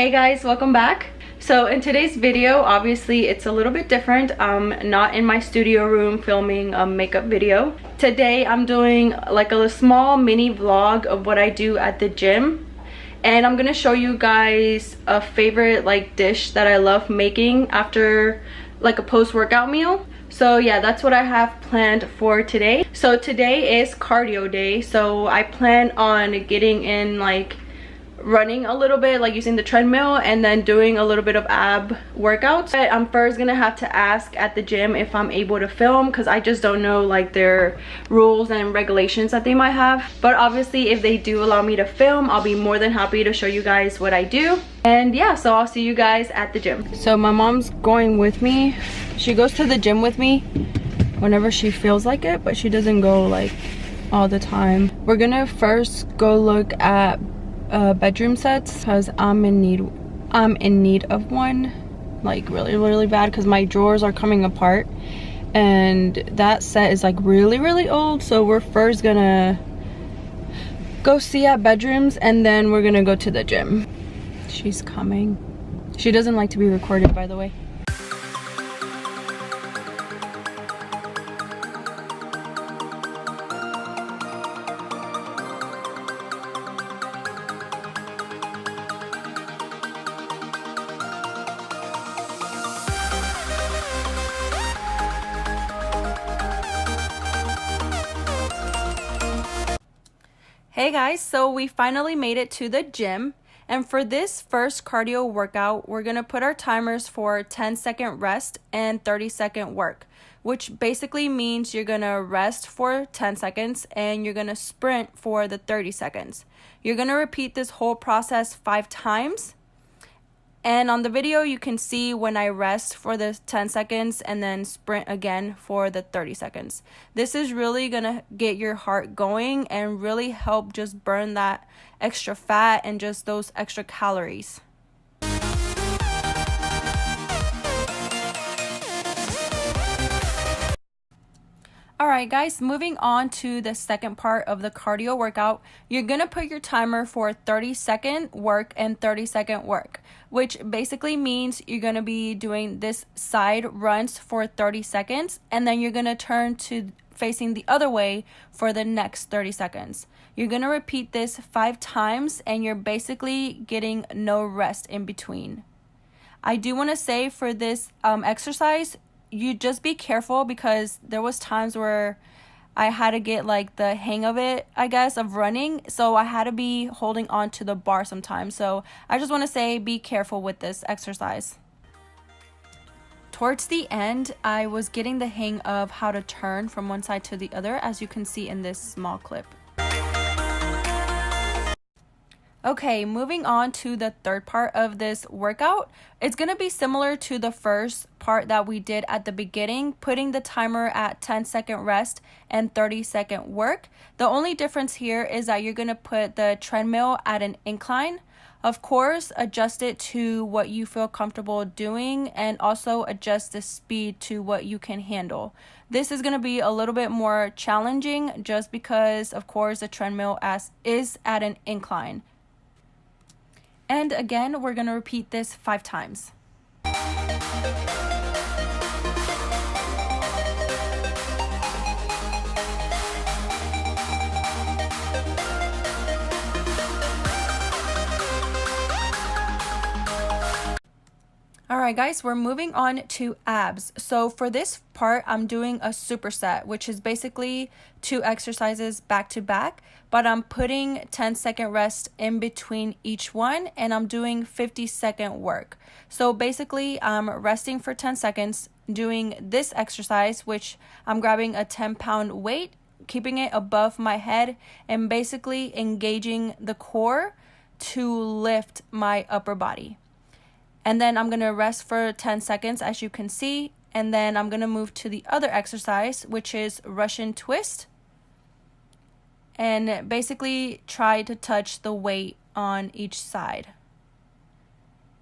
Hey guys, welcome back. So in today's video, obviously it's a little bit different. I'm not in my studio room filming a makeup video. Today I'm doing like a small mini vlog of what I do at the gym, and I'm gonna show you guys a favorite like dish that I love making after like a post-workout meal. So yeah, that's what I have planned for today. So today is cardio day, so I plan on getting in like running a little bit, like using the treadmill, and then doing a little bit of ab workouts. But I'm first gonna have to ask at the gym if I'm able to film, because I just don't know like their rules and regulations that they might have. But obviously if they do allow me to film, I'll be more than happy to show you guys what I do. And yeah, so I'll see you guys at the gym. So my mom's going with me. She goes to the gym with me whenever she feels like it, but she doesn't go like all the time. We're gonna first go look at bedroom sets, because I'm in need of one, like really bad, because my drawers are coming apart and that set is like really old. So we're first gonna go see at bedrooms, and then we're gonna go to the gym. She's coming. She doesn't like to be recorded, by the way. Hey guys, so we finally made it to the gym, and for this first cardio workout, we're gonna put our timers for 10-second rest and 30-second work, which basically means you're gonna rest for 10 seconds and you're gonna sprint for the 30 seconds. You're gonna repeat this whole process 5 times. And on the video, you can see when I rest for the 10 seconds and then sprint again for the 30 seconds. This is really gonna get your heart going and really help just burn that extra fat and just those extra calories. Alright guys, moving on to the second part of the cardio workout, you're going to put your timer for 30-second work and 30-second work, which basically means you're going to be doing this side runs for 30 seconds, and then you're going to turn to facing the other way for the next 30 seconds. You're going to repeat this 5 times, and you're basically getting no rest in between. I do want to say for this exercise, you just be careful, because there was times where I had to get like the hang of it, I guess, of running. So I had to be holding on to the bar sometimes. So I just want to say be careful with this exercise. Towards the end, I was getting the hang of how to turn from one side to the other, as you can see in this small clip. Okay, moving on to the third part of this workout. It's going to be similar to the first part that we did at the beginning, putting the timer at 10-second rest and 30-second work. The only difference here is that you're going to put the treadmill at an incline. Of course, adjust it to what you feel comfortable doing, and also adjust the speed to what you can handle. This is going to be a little bit more challenging just because, of course, the treadmill is at an incline. And again, we're going to repeat this 5 times. Alright guys, we're moving on to abs. So for this part, I'm doing a superset, which is basically 2 exercises back to back, but I'm putting 10-second rest in between each one, and I'm doing 50-second work. So basically, I'm resting for 10 seconds, doing this exercise, which I'm grabbing a 10-pound weight, keeping it above my head, and basically engaging the core to lift my upper body. And then I'm going to rest for 10 seconds, as you can see. And then I'm going to move to the other exercise, which is Russian twist. And basically try to touch the weight on each side.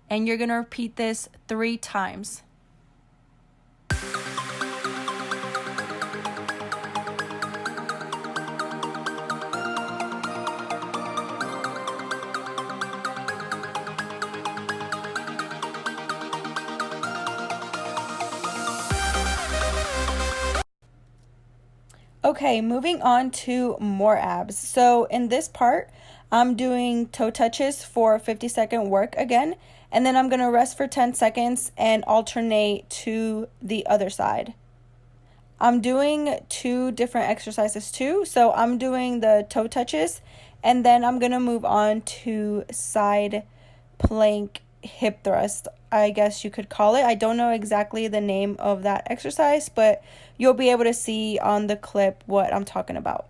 And you're going to repeat this 3 times. Okay, moving on to more abs. So in this part, I'm doing toe touches for 50-second work again, and then I'm going to rest for 10 seconds and alternate to the other side. I'm doing 2 different exercises too. So I'm doing the toe touches, and then I'm going to move on to side plank hip thrust, I guess you could call it. I don't know exactly the name of that exercise, but you'll be able to see on the clip what I'm talking about.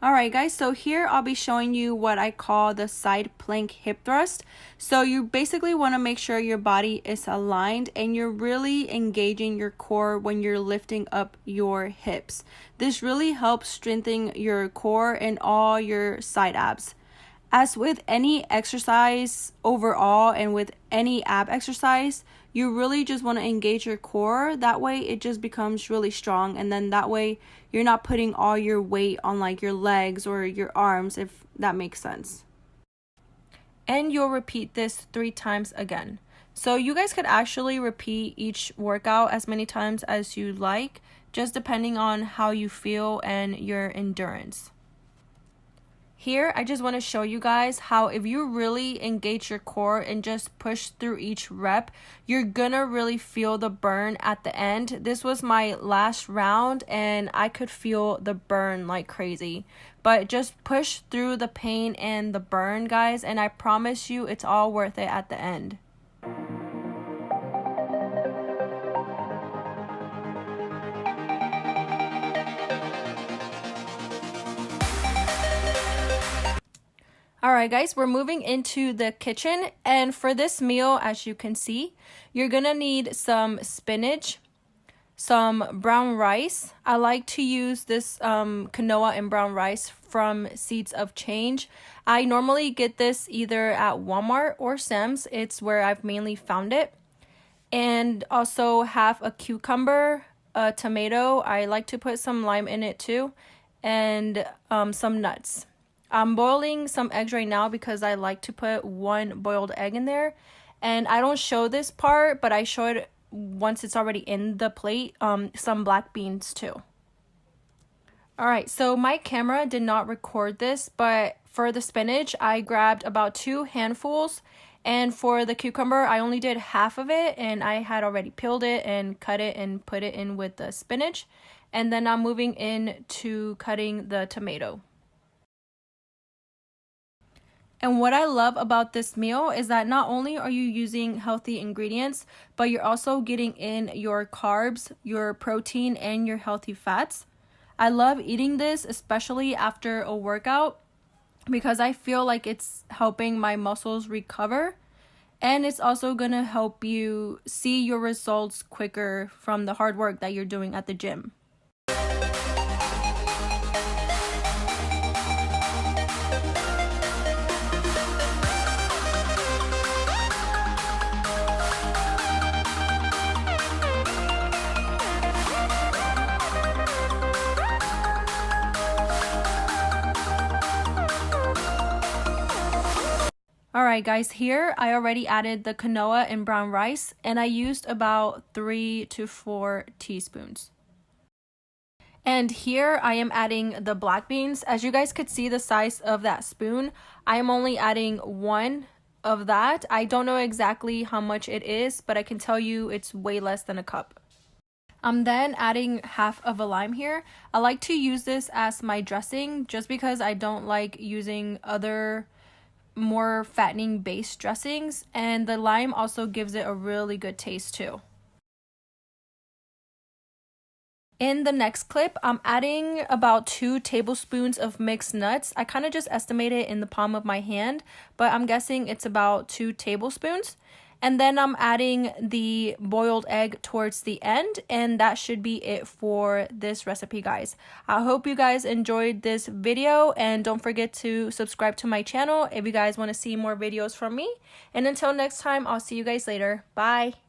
Alright guys, so here I'll be showing you what I call the side plank hip thrust. So you basically want to make sure your body is aligned and you're really engaging your core when you're lifting up your hips. This really helps strengthen your core and all your side abs. As with any exercise overall and with any ab exercise, you really just want to engage your core. That way it just becomes really strong, and then that way you're not putting all your weight on like your legs or your arms, if that makes sense. And you'll repeat this 3 times again. So you guys could actually repeat each workout as many times as you like, just depending on how you feel and your endurance. Here, I just want to show you guys how if you really engage your core and just push through each rep, you're gonna really feel the burn at the end. This was my last round and I could feel the burn like crazy. But just push through the pain and the burn, guys, and I promise you it's all worth it at the end. Alright guys, we're moving into the kitchen, and for this meal, as you can see, you're gonna need some spinach, some brown rice. I like to use this quinoa and brown rice from Seeds of Change. I normally get this either at Walmart or Sam's. It's where I've mainly found it. And also have a cucumber, a tomato. I like to put some lime in it too, and some nuts. I'm boiling some eggs right now because I like to put 1 boiled egg in there. And I don't show this part, but I show it once it's already in the plate, some black beans too. Alright, so my camera did not record this, but for the spinach, I grabbed about 2 handfuls. And for the cucumber, I only did half of it, and I had already peeled it and cut it and put it in with the spinach. And then I'm moving in to cutting the tomato. And what I love about this meal is that not only are you using healthy ingredients, but you're also getting in your carbs, your protein, and your healthy fats. I love eating this, especially after a workout, because I feel like it's helping my muscles recover. And it's also going to help you see your results quicker from the hard work that you're doing at the gym. Alright guys, here I already added the quinoa and brown rice, and I used about 3 to 4 teaspoons. And here I am adding the black beans. As you guys could see the size of that spoon, I am only adding 1 of that. I don't know exactly how much it is, but I can tell you it's way less than a cup. I'm then adding half of a lime here. I like to use this as my dressing just because I don't like using other more fattening based dressings, and the lime also gives it a really good taste too. In the next clip, I'm adding about 2 tablespoons of mixed nuts. I kind of just estimate it in the palm of my hand, but I'm guessing it's about 2 tablespoons. And then I'm adding the boiled egg towards the end, and that should be it for this recipe, guys. I hope you guys enjoyed this video, and don't forget to subscribe to my channel if you guys want to see more videos from me. And until next time, I'll see you guys later. Bye!